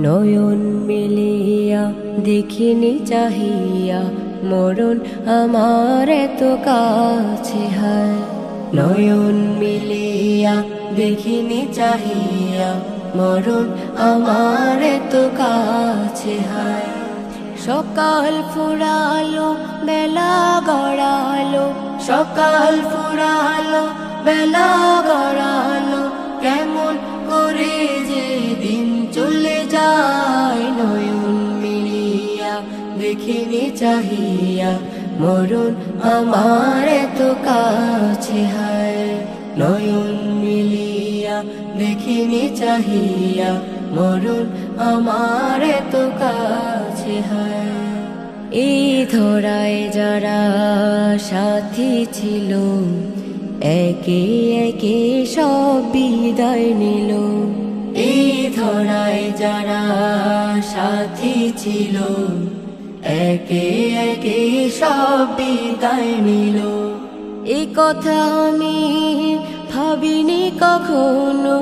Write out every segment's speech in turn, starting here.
নয়ন মিলিয়া দেখিনি চাহিয়া মরণ আমার এত কাছে হায়। নয়ন মিলিয়া দেখিনি চাহিয়া মরণ আমার এত কাছে হায়। সকাল ফুরালো বেলা গড়ালো, সকাল ফুরালো বেলা গড়ালো, কেমন করে যে দিন চলে যায়। নয়ন মিলিয়া দেখিনি চাহিয়া মরণ আমার এত কাছে হায়। নয়ন মিলিয়া দেখিনি চাহিয়া মরণ আমার এত কাছে হায়। এই ধরায় যারা সাথী ছিল, একে একে সব বিদায় নিল। এই ধরায় যারা সাথী ছিল, একে একে সব বিদায় নিল। এই কথা আমি ভাবিনি কখনো,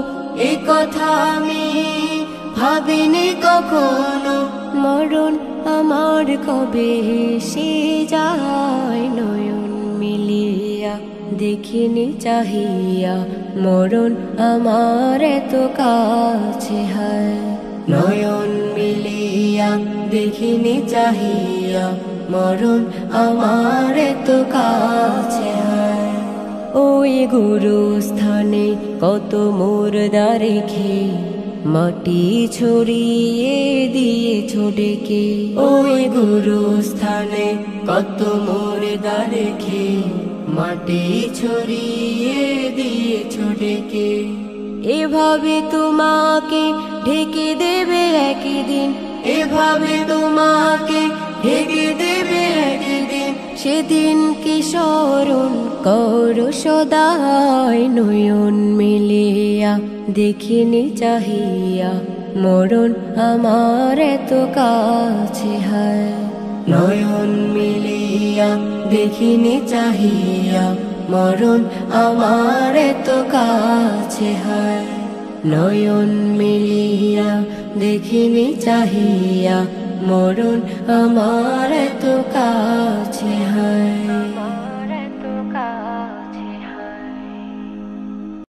এই কথা আমি ভাবিনি কখনো, মরণ আমার কবে সে যায়। নয়ন মিলিয়া দেখিনি চাহিয়া মরণ আমার এত কাছে হায়। নয়ন মিলিয়া দেখিনি চাহিয়া মরণ আমার এত কাছে হায়। ওই গুরুস্থানে কত মুর্দা রেখে মাটি ছড়িয়ে দিয়েছো ডেকে। ওই গুরুস্থানে কত মুর্দা রেখে মাটি ছড়িয়ে দিয়েছো ডেকে। এভাবে তোমাকে ঢেকে দেবে একদিন, এভাবে তোমাকে ঢেকে দেবে একদিন, সেদিন কি স্মরণ করো সদাই। নয়ন মিলিয়া দেখিনি চাহিয়া মরণ আমার এত কাছে হায়। নয়ন মিলিয়া দেখিনি চাহিয়া মরণ আমার এত কাছে হায়। নয়ন মিলিয়া দেখিনি চাহিয়া মরণ আমার এত কাছে হায়।